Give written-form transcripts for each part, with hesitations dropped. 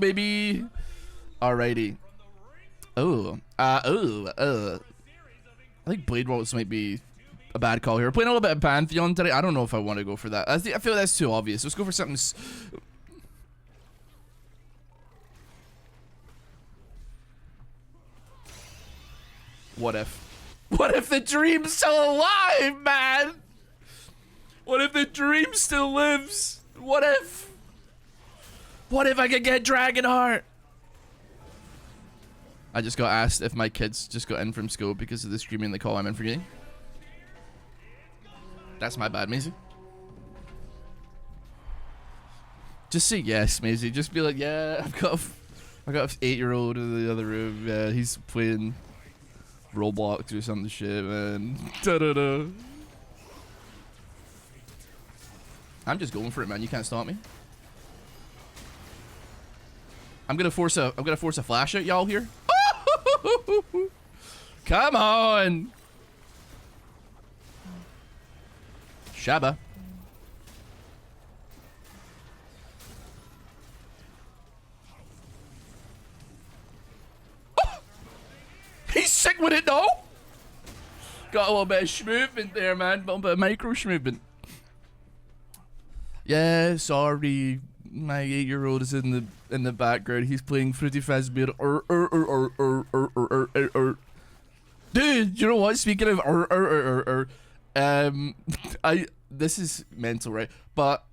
baby. Alrighty. I think Blade Waltz might be a bad call here. We're playing a little bit of Pantheon today. I don't know if I want to go for that. I feel that's too obvious. Let's go for something. What if? What if the dream's still alive, man? What if the dream still lives? What if? What if I could get Dragonheart? I just got asked if my kids just got in from school because of the screaming they call I'm in for getting. That's my bad, Maisie. Just say yes, Maisie. Just be like, yeah, I got an 8-year-old in the other room. Yeah, he's playing Roblox or some shit, man. Da-da-da. I'm just going for it, man. You can't stop me. I'm gonna force a flash at y'all here. Come on. Shabba. Oh! He's sick with it though. Got a little bit of schmovement there, man. A little bit of micro schmovement. Yeah, sorry. My 8-year-old is in the background. He's playing Fruity Fazbear. Dude, you know what? Speaking of this is mental, right? But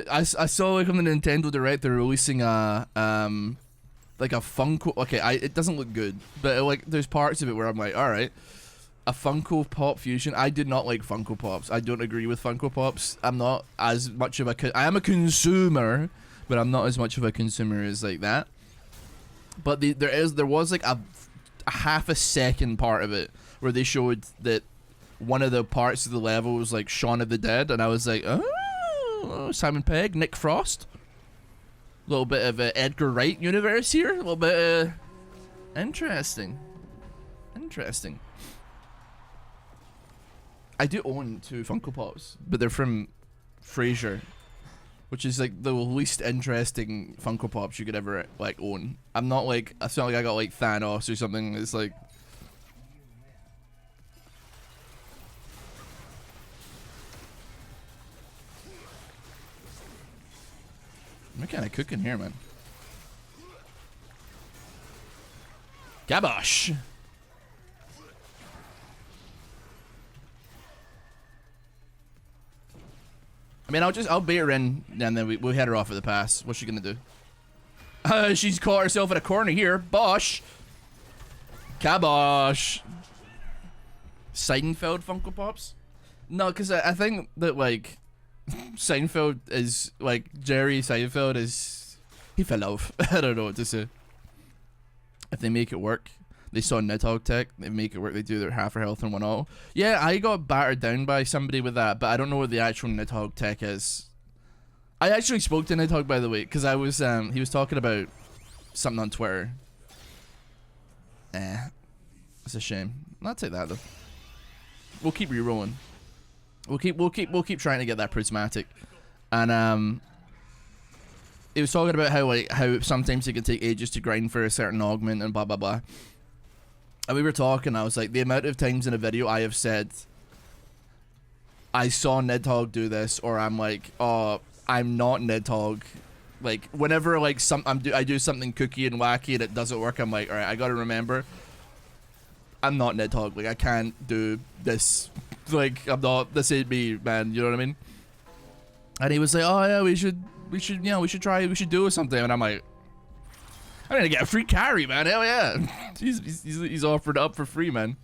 I saw like on the Nintendo Direct they're releasing a like a Funko. Okay, it doesn't look good, but like there's parts of it where I'm like, all right. A Funko Pop fusion. I did not like Funko Pops. I don't agree with Funko Pops. I'm not as much of a... I am a consumer, but I'm not as much of a consumer as like that. But there was like a half a second part of it where they showed that one of the parts of the level was like Shaun of the Dead, and I was like, oh, Simon Pegg, Nick Frost. A little bit of a Edgar Wright universe here. A little bit interesting. Interesting. I do own 2 Funko Pops, but they're from Frasier, which is like the least interesting Funko Pops you could ever like own. I'm not like, it's not like I got like Thanos or something. It's like, I'm kind of cooking here, man. Gabosh. I mean, I'll bait her in, and then we'll head her off at the pass. What's she gonna do? She's caught herself in a corner here. Bosh. Kabosh. Seinfeld Funko Pops? No, because I think that, like, Seinfeld is, like, Jerry Seinfeld is... He fell off. I don't know what to say. If they make it work. They saw Nidhogg tech, they make it work, they do their half her health and 1 auto. Yeah, I got battered down by somebody with that, but I don't know what the actual Nidhogg tech is. I actually spoke to Nidhogg, by the way, because I was, he was talking about something on Twitter. It's a shame. I'll take that, though. We'll keep re-rolling. We'll keep trying to get that prismatic. And, he was talking about how sometimes it can take ages to grind for a certain augment and blah, blah, blah. And we were talking, I was like, the amount of times in a video I have said, I saw Nidhogg do this, or I'm like, oh, I'm not Nidhogg. Like, whenever, like, I do something kooky and wacky and it doesn't work, I'm like, alright, I gotta remember, I'm not Nidhogg. Like, I can't do this. Like, this ain't me, man, you know what I mean? And he was like, oh yeah, we should do something. And I'm like, I'm gonna get a free carry, man. Hell yeah. He's offered up for free, man.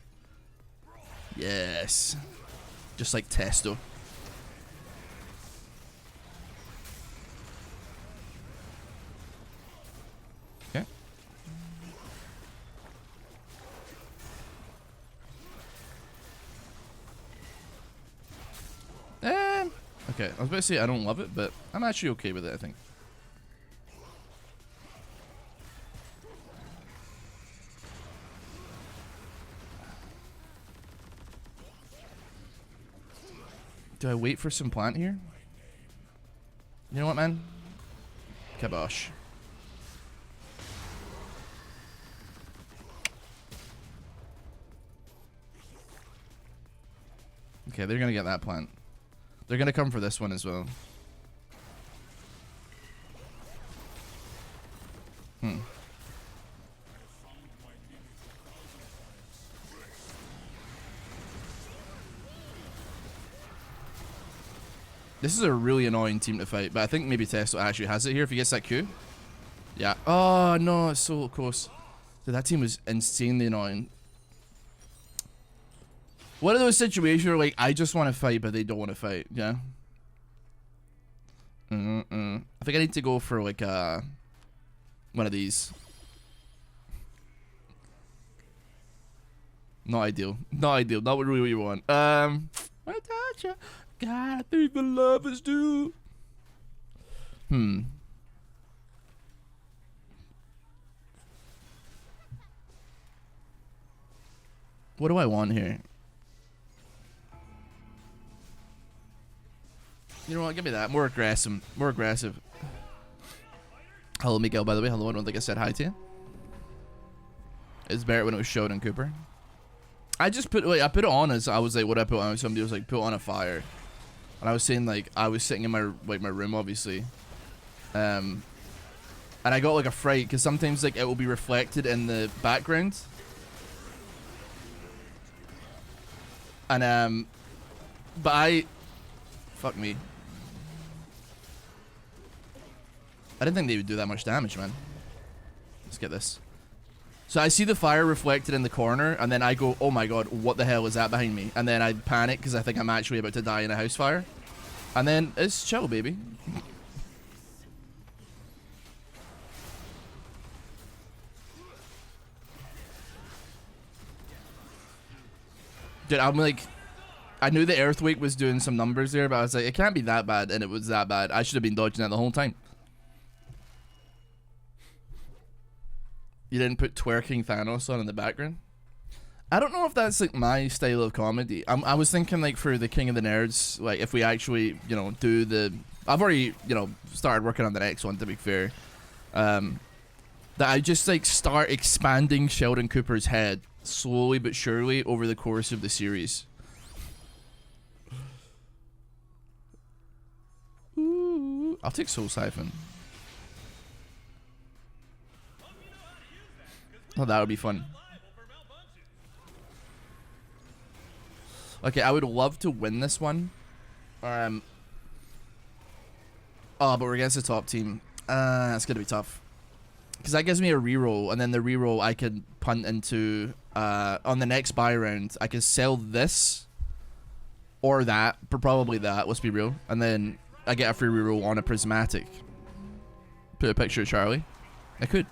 Yes. Just like Testo. Okay. Okay, I was about to say I don't love it, but I'm actually okay with it, I think. Do I wait for some plant here? You know what, man? Kabosh. Okay, they're gonna get that plant. They're gonna come for this one as well. This is a really annoying team to fight, but I think maybe Testo actually has it here if he gets that Q. Yeah. Oh, no, it's so close. Dude, that team was insanely annoying. One of those situations where, like, I just want to fight, but they don't want to fight, yeah? I think I need to go for, like, one of these. Not ideal. Not ideal. Not really what you want. I touch you. God, I think the lovers do. What do I want here? You know what? Give me that. More aggressive. More aggressive. Hello, Miguel, by the way. Hello, I don't think I said hi to you. It's better when it was showed in Cooper. I just put, like, I put it on as I was like, what I put on? Somebody was like, put on a fire. And I was saying, like, I was sitting in my, like, my room, obviously. And I got, like, a fright because sometimes, like, it will be reflected in the background. And, but fuck me. I didn't think they would do that much damage, man. Let's get this. So I see the fire reflected in the corner, and then I go, oh my god, what the hell is that behind me? And then I panic because I think I'm actually about to die in a house fire. And then it's chill, baby. Dude, I'm like, I knew the Earthquake was doing some numbers there, but I was like, it can't be that bad, and it was that bad. I should have been dodging that the whole time. You didn't put twerking Thanos on in the background? I don't know if that's like my style of comedy. I was thinking like for the King of the Nerds, like if we actually, you know, do the... I've already, you know, started working on the next one, to be fair. That I just like start expanding Sheldon Cooper's head slowly but surely over the course of the series. Ooh, I'll take Soul Siphon. Oh, that would be fun. Okay, I would love to win this one. Oh, but we're against the top team. It's gonna be tough. Because that gives me a reroll, and then the reroll I could punt into on the next buy round. I could sell this or that, but probably that. Let's be real. And then I get a free reroll on a prismatic. Put a picture of Charlie. I could.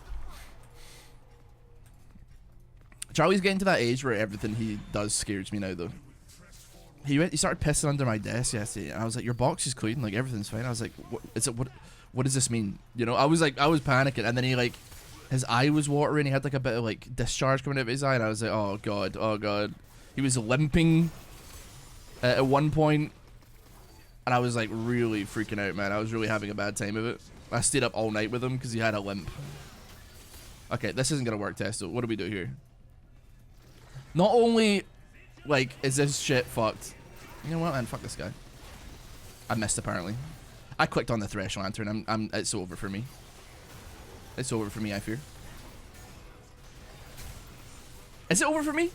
Charlie's getting to that age where everything he does scares me now, though. He started pissing under my desk yesterday, and I was like, "Your box is clean, like everything's fine." I was like, "What does this mean?" You know, I was panicking, and then he like, his eye was watering. He had like a bit of like discharge coming out of his eye, and I was like, "Oh god, oh god." He was limping at one point, and I was like really freaking out, man. I was really having a bad time of it. I stayed up all night with him because he had a limp. Okay, this isn't gonna work, Testo. What do we do here? Not only, like, is this shit fucked. You know what, man? Fuck this guy. I missed, apparently. I clicked on the Thresh Lantern. It's over for me. It's over for me, I fear. Is it over for me?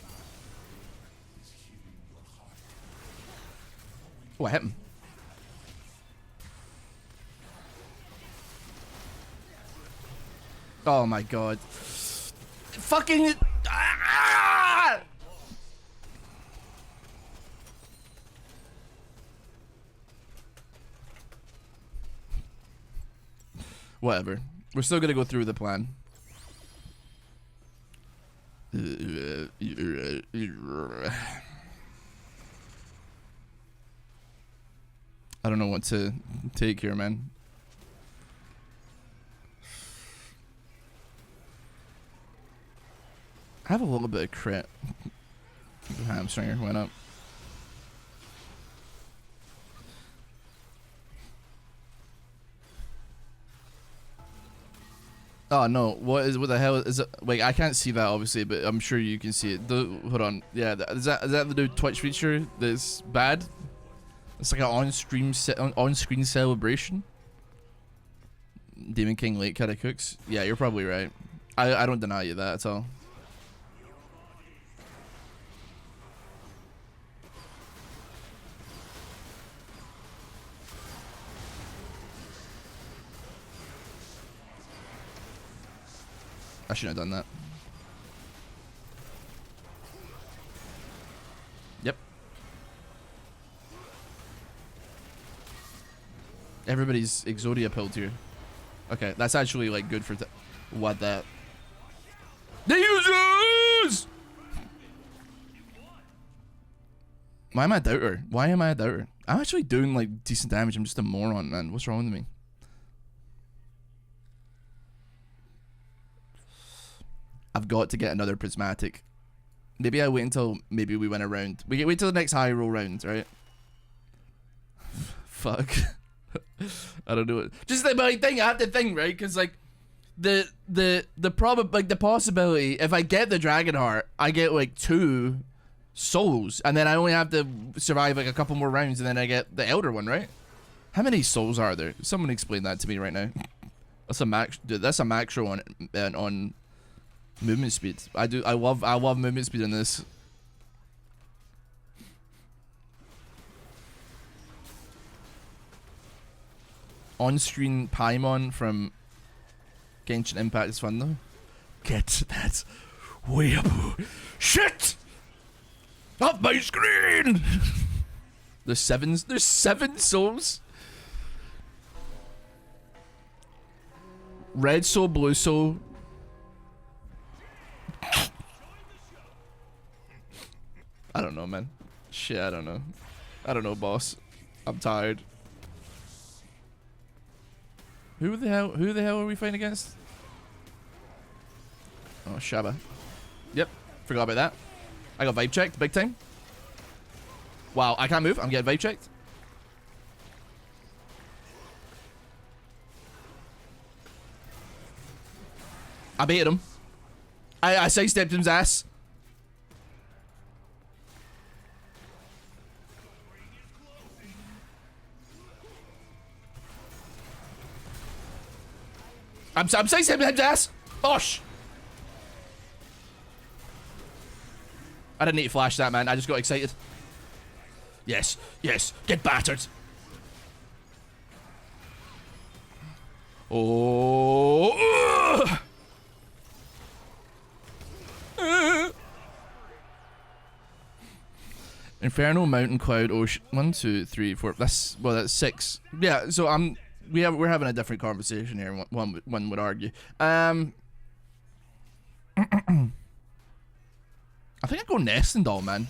Oh, I hit him. Oh, my God. Fucking... Ah! Whatever. We're still gonna go through the plan. I don't know what to take here, man. I have a little bit of crit. The hamstringer went up. Oh no, what the hell is it? Wait, I can't see that obviously, but I'm sure you can see it. Hold on, yeah, is that the new Twitch feature that's bad? It's like an on-screen celebration. Demon King late kind of cooks. Yeah, you're probably right. I don't deny you that at all. I shouldn't have done that. Yep. Everybody's Exodia pilled here. Okay, that's actually like good for what that. The users! Why am I a doubter? Why am I a doubter? I'm actually doing like decent damage. I'm just a moron, man. What's wrong with me? I've got to get another prismatic. Maybe I wait until maybe we win a round. We wait till the next high roll round, right? Fuck. I don't know. Just the thing. I have to think, right? Because like the possibility if I get the dragon heart, I get like 2 souls, and then I only have to survive like a couple more rounds, and then I get the elder one, right? How many souls are there? Someone explain that to me right now. That's a max. Dude, that's a macro on movement speed. I love movement speed in this. On-screen Paimon from Genshin Impact is fun though. Get that weeaboo shit off my screen. There's 7 souls. Red soul, blue soul. I don't know, man. Shit, I don't know. I don't know, boss. I'm tired. Who the hell are we fighting against? Oh, Shaba. Yep, forgot about that. I got vibe checked, big time. Wow, I can't move. I'm getting vibe checked. I baited him. I sidestepped his ass. I'm sidestepping his ass. Bosh. I didn't need to flash that, man. I just got excited. Yes, yes, get battered. Oh. Inferno, Mountain, Cloud, Ocean. 1, 2, 3, 4. That's 6. Yeah. So we're having a different conversation here. One would argue. I think I go Nestendal, man.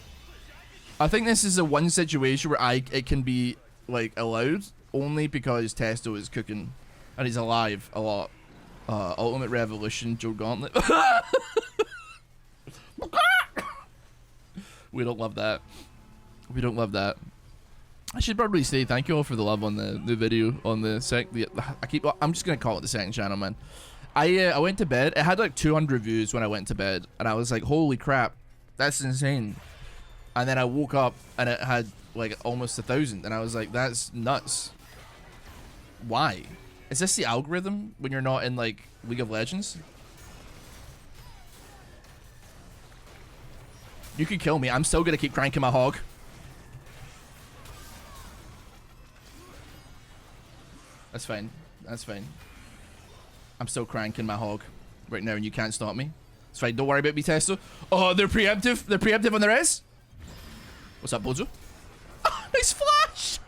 I think this is a one situation where it can be like allowed only because Testo is cooking and he's alive a lot. Ultimate Revolution, Joe Gauntlet. We don't love that. We don't love that. I should probably say thank you all for the love on the video on the I'm just gonna call it the second channel, man. I went to bed. It had like 200 views when I went to bed, and I was like, holy crap, that's insane. And then I woke up and it had like almost 1,000, and I was like, that's nuts. Why? Is this the algorithm when you're not in like League of Legends? You can kill me. I'm still gonna keep cranking my hog. That's fine. That's fine. I'm still cranking my hog right now, and you can't stop me. It's fine. Don't worry about me, Testo. Oh, they're preemptive. They're preemptive on the res. What's up, Bozo? Oh, nice flash.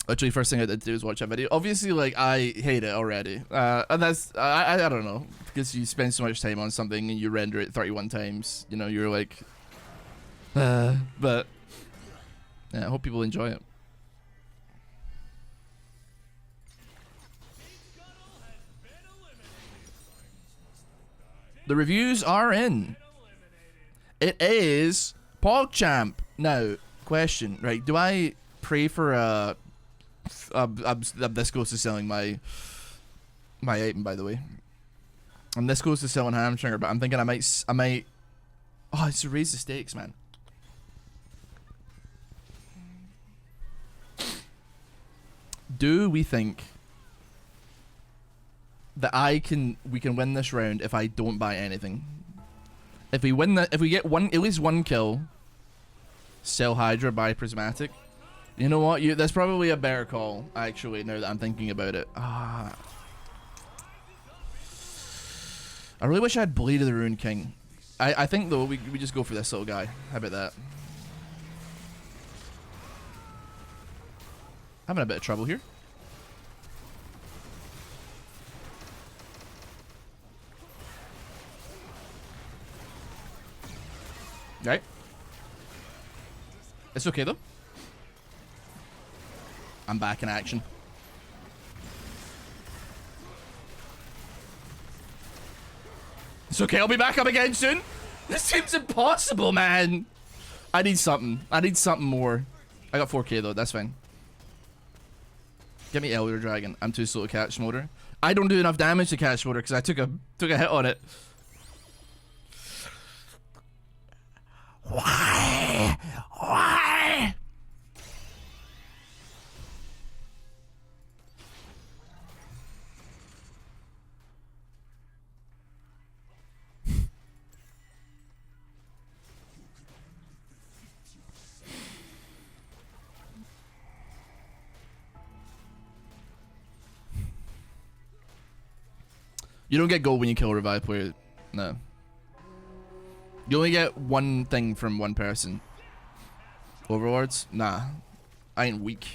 Literally, first thing I did do was watch that video. Obviously, like, I hate it already. And that's, I don't know. Because you spend so much time on something and you render it 31 times. You know, you're like... but... yeah, I hope people enjoy it. The reviews are in. It is PogChamp. Now, question, right? Do I pray for a I'm this close to selling my item, by the way. I'm this close to selling hamstringer, but I'm thinking I might. Oh, it's to raise the stakes, man. Do we think that we can win this round if I don't buy anything? If we win that, if we get at least one kill, sell Hydra, buy Prismatic. You know what? That's probably a better call, actually, now that I'm thinking about it. I really wish I had Blade of the Rune King. I think, though, we just go for this little guy. How about that? Having a bit of trouble here. Right. It's okay, though. I'm back in action. It's okay, I'll be back up again soon. This seems impossible, man. I need something. I need something more. I got 4k though, that's fine. Get me Elder Dragon. I'm too slow to catch Smolder. I don't do enough damage to catch Smolder because I took a hit on it. Why? Why? You don't get gold when you kill a revive player. No. You only get one thing from one person. Overlords? Nah. I ain't weak.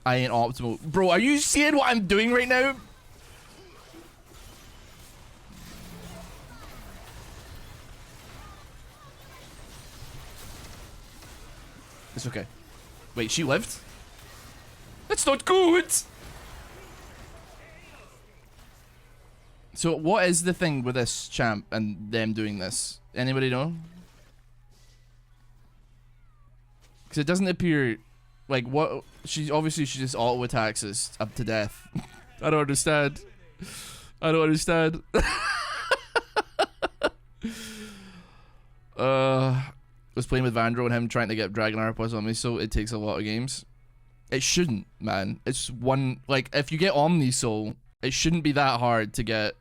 I ain't optimal. Bro, are you seeing what I'm doing right now? It's okay. Wait, she lived? That's not good! So what is the thing with this champ and them doing this? Anybody know? Because it doesn't appear like what she just auto attacks us up to death. I don't understand. I don't understand. Was playing with Vandro and him trying to get Dragon Arrow plus on me, so it takes a lot of games. It shouldn't, man. It's one, like, if you get Omni Soul, it shouldn't be that hard to get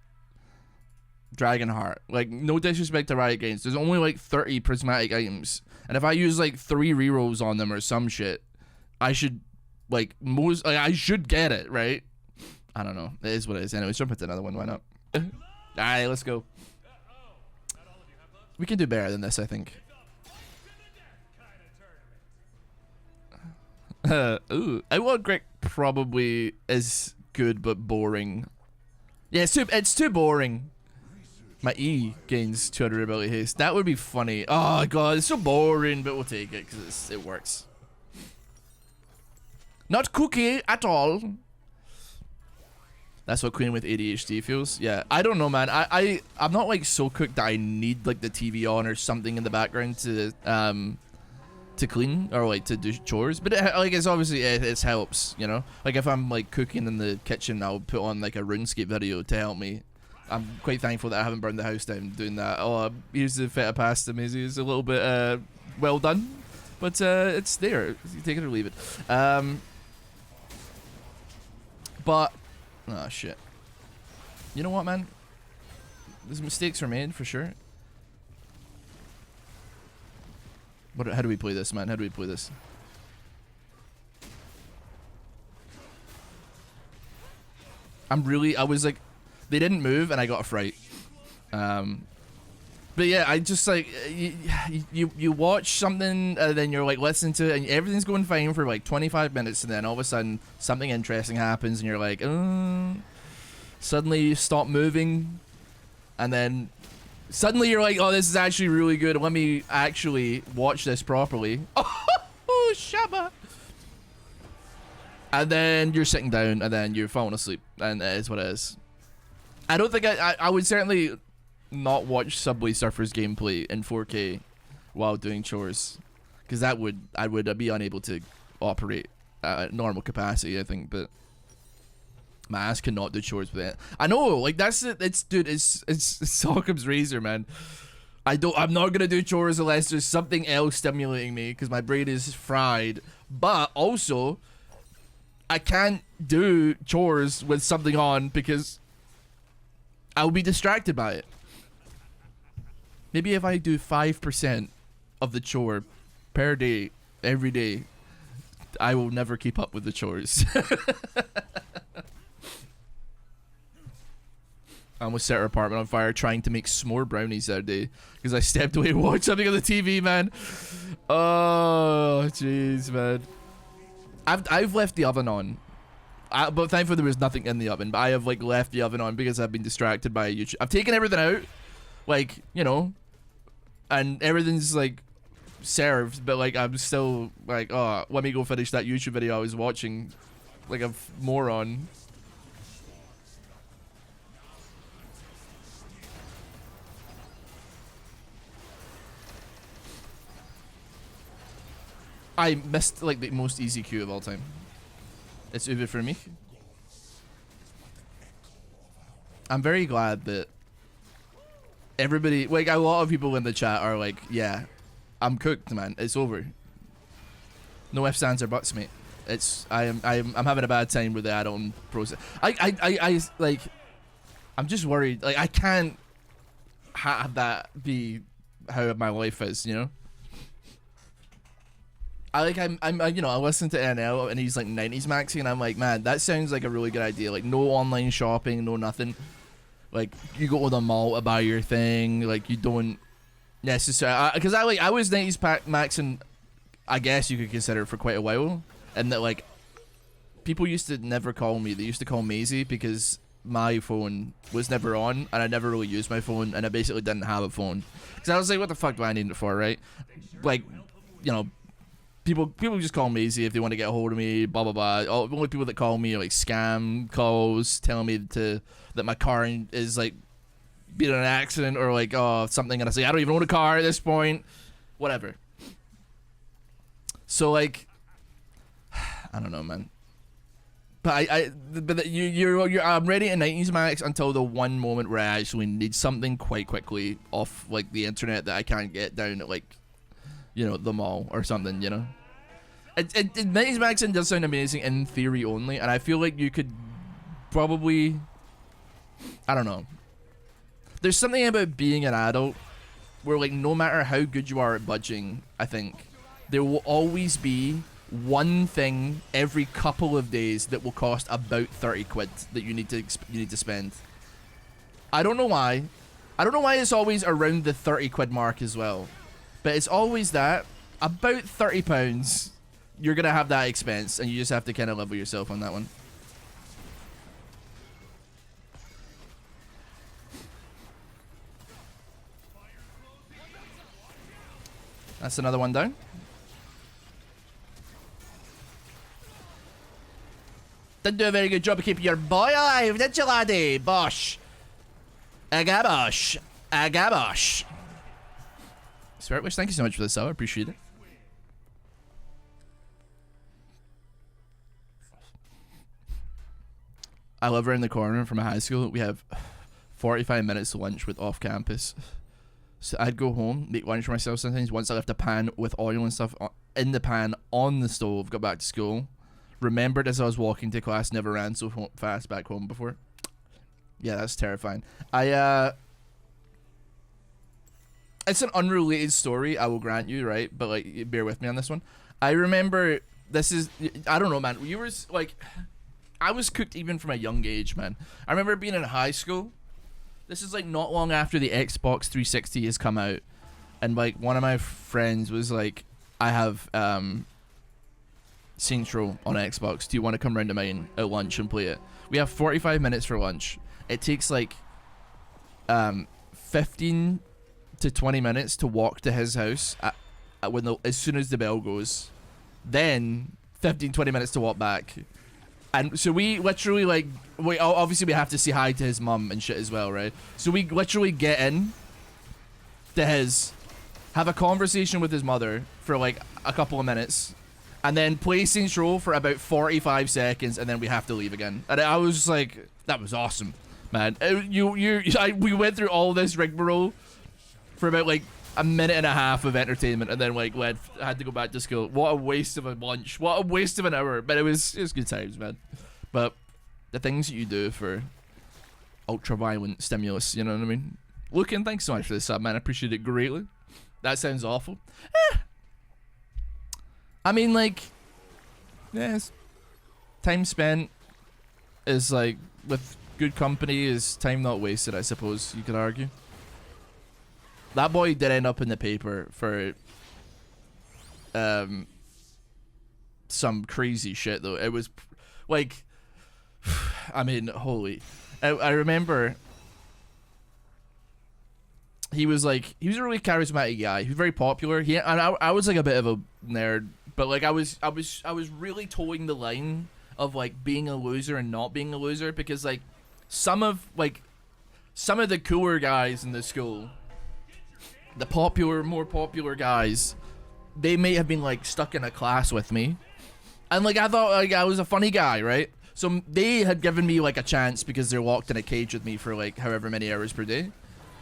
Dragon Heart. Like, no disrespect to Riot Games, there's only like 30 prismatic items, and if I use like 3 rerolls on them or some shit, I should I should get it, right? I don't know. It is what it is. Anyways, jump into another one. Why not? Alright, let's go. We can do better than this, I think. Ooh, Outlaw Greg probably is good but boring. Yeah, it's too boring. My E gains 200 ability haste. That would be funny. Oh god, it's so boring, but we'll take it because it works. Not cookie at all. That's what Queen with ADHD feels. Yeah, I don't know, man. I'm not like so cooked that I need like the TV on or something in the background to clean or like to do chores, but it's obviously it helps, you know. Like if I'm like cooking in the kitchen, I'll put on like a RuneScape video to help me. I'm quite thankful that I haven't burned the house down doing that. Oh, here's the feta pasta, Maisie. It's a little bit well done, but it's there. You take it or leave it. But oh shit. You know what, man? These mistakes are made for sure. How do we play this, man? How do we play this? I was like, they didn't move and I got a fright. But yeah, I just like, you watch something and then you're like listening to it and everything's going fine for like 25 minutes and then all of a sudden something interesting happens and you're like, suddenly you stop moving and then suddenly you're like, oh, this is actually really good. Let me actually watch this properly. Oh, Shabba. And then you're sitting down and then you're falling asleep. And it is what it is. I don't think I would certainly not watch Subway Surfers gameplay in 4K while doing chores. because I would be unable to operate at normal capacity, I think. But my ass cannot do chores with it. I know, like that's it. Dude, it's Occam's razor, man. I'm not gonna do chores unless there's something else stimulating me because my brain is fried. But also, I can't do chores with something on because I'll be distracted by it. Maybe if I do 5% of the chore per day, every day, I will never keep up with the chores. I almost set our apartment on fire trying to make s'more brownies that day because I stepped away to watch something on the TV, man. Oh, jeez, man. I've left the oven on. But thankfully there was nothing in the oven. But I have like left the oven on because I've been distracted by YouTube. I've taken everything out, like, you know, and everything's like served. But like I'm still like, oh, let me go finish that YouTube video I was watching, like a moron. I missed like the most easy queue of all time. It's over for me. I'm very glad that everybody, like a lot of people in the chat are like, yeah, I'm cooked, man. It's over. No ifs, ands, or buts, mate. I'm having a bad time with the add-on process. I like, I'm just worried. Like I can't have that be how my life is, you know. I'm you know, I listen to NL and he's like 90s maxing and I'm like, man, that sounds like a really good idea. Like no online shopping, no nothing. Like you go to the mall to buy your thing. Like you don't necessarily, because I was 90s maxing, I guess you could consider for quite a while, and that like people used to never call me. They used to call Maisie because my phone was never on and I never really used my phone and I basically didn't have a phone. Because I was like, what the fuck do I need it for, right? Like, you know. People just call me Maisie if they want to get a hold of me, blah, blah, blah. Oh, the only people that call me are like scam calls telling me that my car is like been in an accident or like, oh, something. And I say, I don't even own a car at this point. Whatever. So like, I don't know, man. But I'm ready at 90s max until the one moment where I actually need something quite quickly off like the internet that I can't get down at like, you know, the mall or something, you know. 90s maxing does sound amazing in theory only, and I feel like you could probably, I don't know. There's something about being an adult where like no matter how good you are at budging, I think there will always be one thing every couple of days that will cost about 30 quid that you need to spend. I don't know why. I don't know why it's always around the 30 quid mark as well. But it's always that, about £30, you're going to have that expense, and you just have to kind of live with yourself on that one. That's another one down. Didn't do a very good job of keeping your boy alive, did you, laddie? Bosh. Agabosh. Agabosh. Spiritwish, thank you so much for the sub. I appreciate it. I live around the corner from a high school. We have 45 minutes to lunch with off campus. So I'd go home, make lunch for myself sometimes. Once I left a pan with oil and stuff in the pan on the stove, got back to school. Remembered as I was walking to class, never ran so fast back home before. Yeah, that's terrifying. It's an unrelated story, I will grant you, right? But like, bear with me on this one. I remember I don't know, man. You were like, I was cooked even from a young age, man. I remember being in high school. This is like not long after the Xbox 360 has come out, and like one of my friends was like, I have Saints Row on Xbox. Do you want to come round to mine at lunch and play it? We have 45 minutes for lunch. It takes like 15 to 20 minutes to walk to his house as soon as the bell goes. Then 15-20 minutes to walk back. And so we literally like, obviously we have to say hi to his mum and shit as well, right? So we literally get in to his, have a conversation with his mother for like a couple of minutes, and then play Saints Row for about 45 seconds, and then we have to leave again. And I was like, that was awesome, man. We went through all this rigmarole for about like a minute and a half of entertainment, and then like had to go back to school. What a waste of a lunch. What a waste of an hour. But it was good times, man. But the things that you do for ultra-violent stimulus, you know what I mean? Lucan, thanks so much for this sub, man. I appreciate it greatly. That sounds awful. I mean, like, yes, time spent is like, with good company is time not wasted, I suppose you could argue. That boy did end up in the paper for some crazy shit, though. It was like, I mean, holy. I remember he was a really charismatic guy. He was very popular. I was like a bit of a nerd, but like I was really towing the line of like being a loser and not being a loser, because like some of the cooler guys in the school, the more popular guys, they may have been like stuck in a class with me, and like I thought like I was a funny guy, right? So they had given me like a chance because they're locked in a cage with me for like however many hours per day.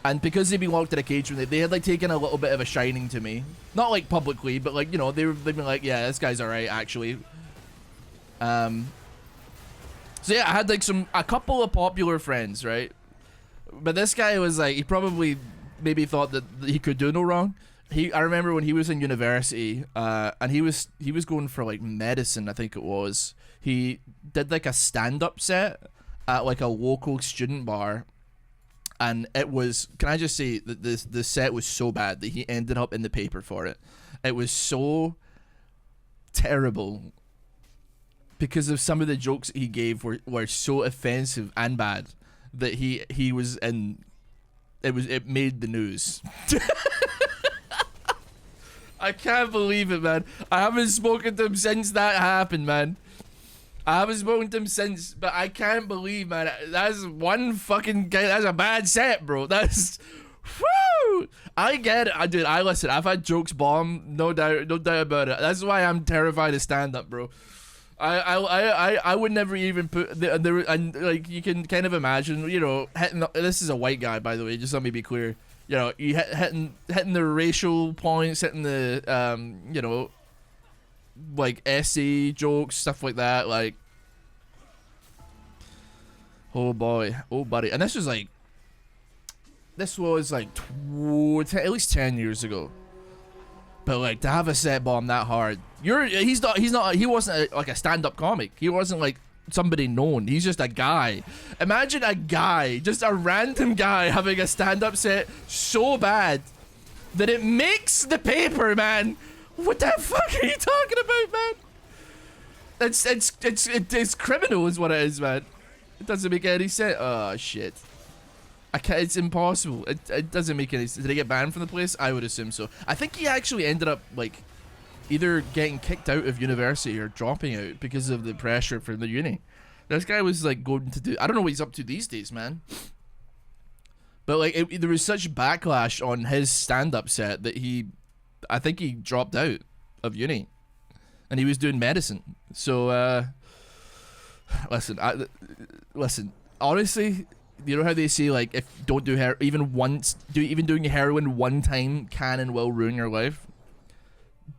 And because they'd been locked in a cage with me, they had like taken a little bit of a shining to me. Not like publicly, but like, you know, they've been like, yeah, this guy's alright actually. So yeah, I had like a couple of popular friends, right? But this guy was like, he probably maybe thought that he could do no wrong. I remember when he was in university, and he was going for like medicine, I think it was. He did like a stand-up set at like a local student bar, and it was, can I just say that the set was so bad that he ended up in the paper for it. It was so terrible because of some of the jokes that he gave were so offensive and bad that he was in. It made the news. I can't believe it, man. I haven't spoken to him since that happened, man. I haven't spoken to him since, but I can't believe, man. That's one fucking guy. That's a bad set, bro. That's, whoo! I get it, dude. Listen. I've had jokes bomb, no doubt about it. That's why I'm terrified of stand up, bro. I would never even put and like you can kind of imagine, you know, hitting. This is a white guy, by the way. Just let me be clear. You know, you hitting the racial points, hitting the you know, like essay jokes, stuff like that. Like, oh boy, oh buddy, and this was like at least 10 years ago. But like to have a set bomb that hard, he wasn't like a stand-up comic. He wasn't like somebody known. He's just a guy. Imagine a guy, just a random guy, having a stand-up set so bad that it makes the paper, man. What the fuck are you talking about, man? It's criminal, is what it is, man. It doesn't make any sense. Oh shit. I can't, it's impossible. It doesn't make any sense. Did he get banned from the place? I would assume so. I think he actually ended up like either getting kicked out of university or dropping out because of the pressure from the uni. This guy was like going to do, I don't know what he's up to these days, man. But like there was such backlash on his stand-up set that I think he dropped out of uni, and he was doing medicine. So listen, honestly, you know how they say like if don't do even doing heroin one time can and will ruin your life.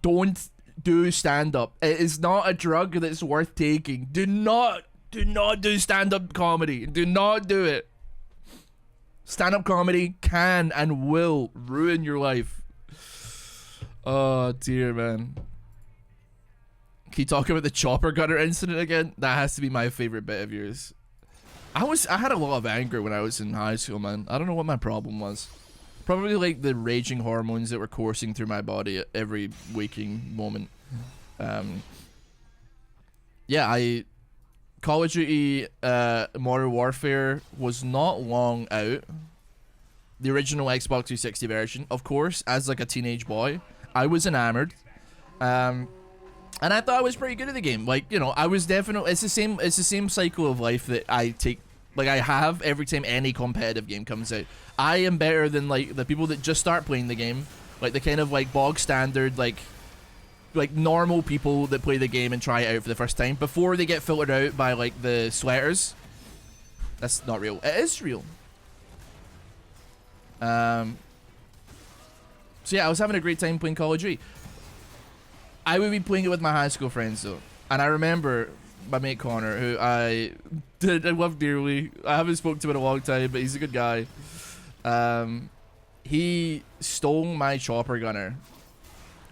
Don't do stand-up. It is not a drug that's worth taking. Do not do stand-up comedy. Do not do it. Stand-up comedy can and will ruin your life. Oh dear, man. Can you talk about the chopper gunner incident again? That has to be my favorite bit of yours. I had a lot of anger when I was in high school, man. I don't know what my problem was. Probably like the raging hormones that were coursing through my body at every waking moment. Yeah, Call of Duty Modern Warfare was not long out. The original Xbox 360 version, of course, as like a teenage boy, I was enamored. And I thought I was pretty good at the game. Like, you know, I was definitely, it's the same cycle of life that I take, like I have every time any competitive game comes out. I am better than like the people that just start playing the game, like the kind of like bog standard, like like normal people that play the game and try it out for the first time before they get filtered out by like the sweaters. That's not real. It is real. So yeah, I was having a great time playing Call of Duty. I would be playing it with my high school friends though, and I remember my mate Connor, who I love dearly. I haven't spoken to him in a long time, but he's a good guy. He stole my chopper gunner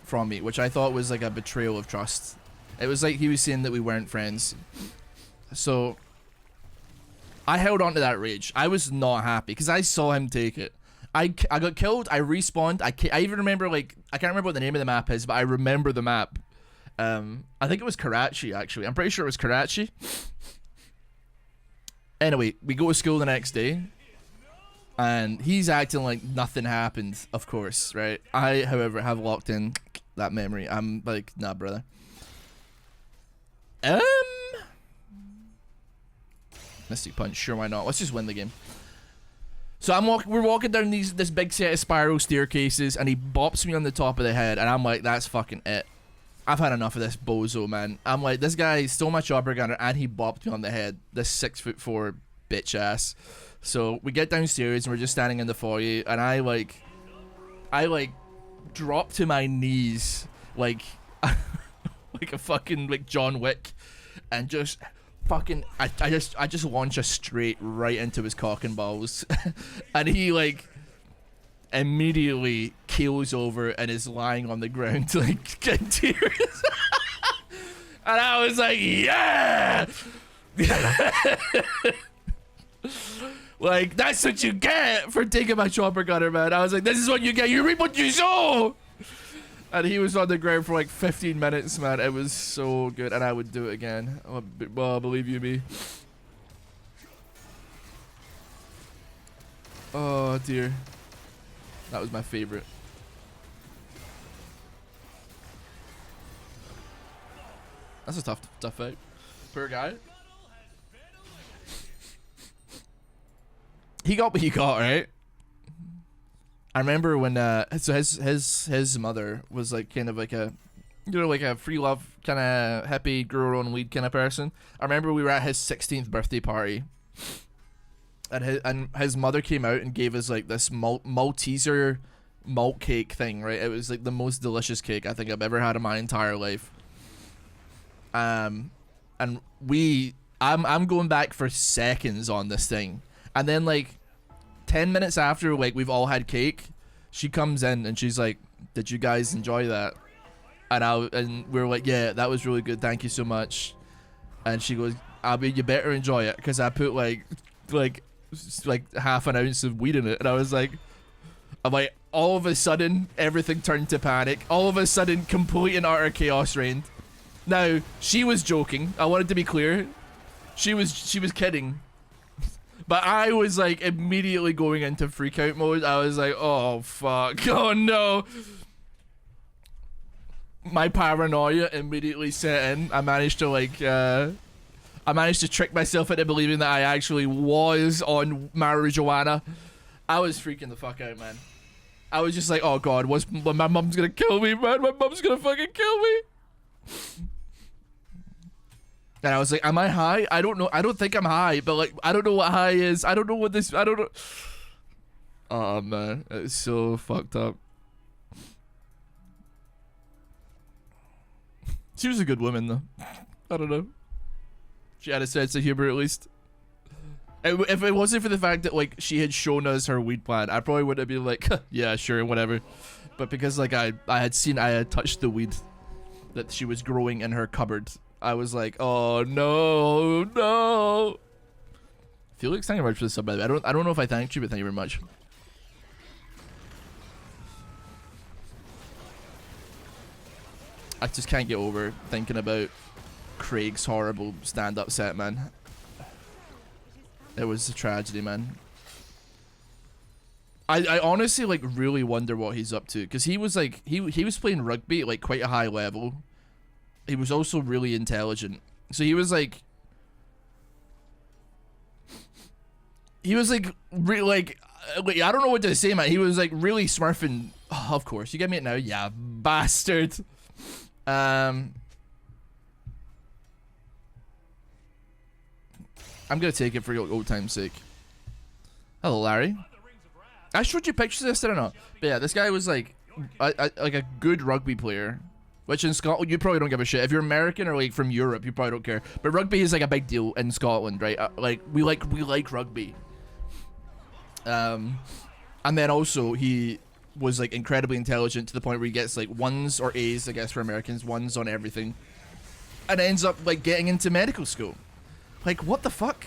from me, which I thought was like a betrayal of trust. It was like he was saying that we weren't friends. So I held on to that rage. I was not happy because I saw him take it. I got killed. I respawned. I even remember, like, I can't remember what the name of the map is, but I remember the map. I think it was Karachi, actually. I'm pretty sure it was Karachi. Anyway, we go to school the next day, and he's acting like nothing happened, of course, right? I, however, have locked in that memory. I'm like, nah, brother. Mystic Punch, sure, why not? Let's just win the game. So we're walking down this big set of spiral staircases, and he bops me on the top of the head, and I'm like, that's fucking it. I've had enough of this bozo, man. I'm like, this guy stole my chopper gunner, and he bopped me on the head. This 6'4" bitch ass. So we get downstairs, and we're just standing in the foyer, and I drop to my knees, like, like a fucking, like, John Wick, and just fucking I just launch a straight right into his cock and balls. And he like immediately keels over and is lying on the ground like in tears. And I was like, yeah. Like, that's what you get for taking my chopper gunner, man. I was like, this is what you get, you reap what you sow. And he was on the ground for like 15 minutes, man. It was so good, and I would do it again. Well, believe you me. Oh dear, that was my favorite. That's a tough fight. Poor guy. He got what he got, right? I remember when so his mother was like kind of like a, you know, like a free love kind of hippie, grow her own weed kind of person. I remember we were at his 16th birthday party, and his mother came out and gave us like this Malteser malt cake thing, right? It was like the most delicious cake I think I've ever had in my entire life. And I'm going back for seconds on this thing, and then like 10 minutes after, like, we've all had cake, she comes in and she's like, did you guys enjoy that? And we were like, yeah, that was really good, thank you so much. And she goes, I mean, you better enjoy it, because I put like half an ounce of weed in it. And I'm like, all of a sudden everything turned to panic. All of a sudden complete and utter chaos reigned. Now she was joking, I wanted to be clear, she was kidding. But I was like immediately going into freak out mode. I was like, oh fuck, oh no. My paranoia immediately set in. I managed to trick myself into believing that I actually was on marijuana. I was freaking the fuck out, man. I was just like, oh god, my mom's gonna kill me, man. My mom's gonna fucking kill me. And I was like, am I high? I don't know. I don't think I'm high, but like, I don't know what high is. I don't know what this, I don't know. Oh man, it's so fucked up. She was a good woman though. I don't know. She had a sense of humor at least. If it wasn't for the fact that like she had shown us her weed plant, I probably would have been like, yeah, sure, whatever. But because like I had touched the weed that she was growing in her cupboard, I was like, oh no, no. Felix, thank you very much for the sub, by the way. I don't know if I thanked you, but thank you very much. I just can't get over thinking about Craig's horrible stand-up set, man. It was a tragedy, man. I honestly like really wonder what he's up to, because he was like he was playing rugby at like quite a high level. He was also really intelligent, so he was like I don't know what to say, man. He was like really smurfing. Oh, of course, you get me it now, yeah, bastard. I'm gonna take it for old time's sake. Hello, Larry. I showed you pictures of this, did I not? But yeah, this guy was like a good rugby player. Which in Scotland, you probably don't give a shit. If you're American or like from Europe, you probably don't care. But rugby is like a big deal in Scotland, right? Like we like rugby. And then also he was like incredibly intelligent to the point where he gets like 1s or A's, I guess for Americans, 1s on everything, and ends up like getting into medical school. Like what the fuck?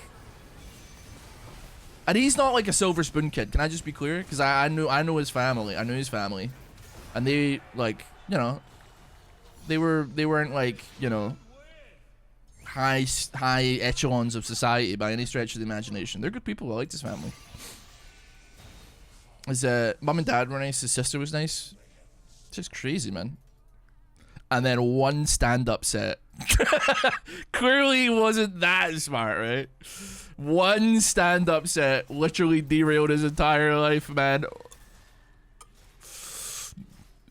And he's not like a silver spoon kid. Can I just be clear? Because I know his family. I knew his family, and they like, you know, they weren't like, you know, high echelons of society by any stretch of the imagination. They're good people. I liked his family. His mum and dad were nice. His sister was nice. It's just crazy, man. And then one stand-up set. Clearly wasn't that smart, right? One stand-up set literally derailed his entire life, man.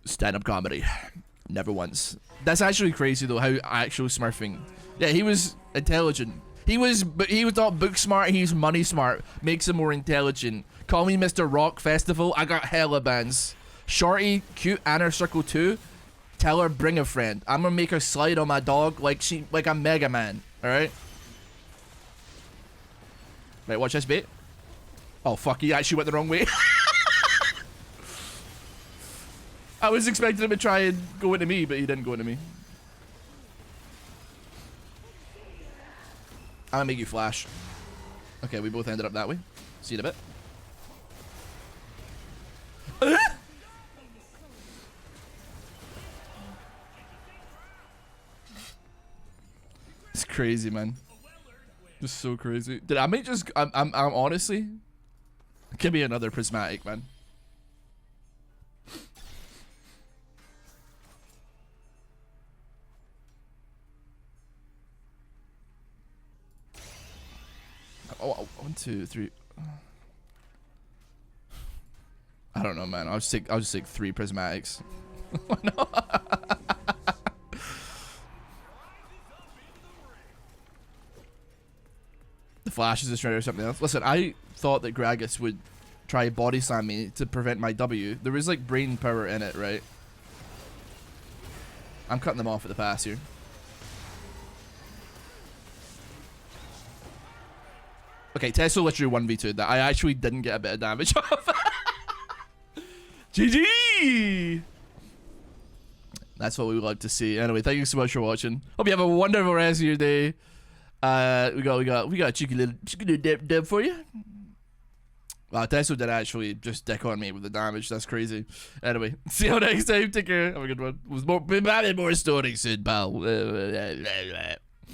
Stand-up comedy. Never once. That's actually crazy, though, how actual smurfing. Yeah, he was intelligent. He was not book smart, he's money smart. Makes him more intelligent. Call me Mr. Rock Festival, I got hella bands. Shorty, cute Anna Circle 2. Tell her bring a friend. I'm gonna make her slide on my dog like a Mega Man. Alright? Right, watch this bait. Oh fuck, he actually went the wrong way. I was expecting him to try and go into me, but he didn't go into me. I'm gonna make you flash. Okay, we both ended up that way. See you in a bit. It's crazy, man. Just so crazy. Dude, I might just I'm honestly, give me another prismatic, man. Oh, 1, 2, 3. I don't know, man. I'll just take 3 prismatics. No. The flash is a shredder or something else. Listen, I thought that Gragas would try body slam me to prevent my W. There was like brain power in it, right? I'm cutting them off at the pass here. Okay, Testo literally 1v2'd that. I actually didn't get a bit of damage off. GG! That's what we would like to see. Anyway, thank you so much for watching. Hope you have a wonderful rest of your day. We got a cheeky little dip for you. Wow, Testo did actually just dick on me with the damage. That's crazy. Anyway, see you next time. Take care. Have a good one. More stories soon, pal.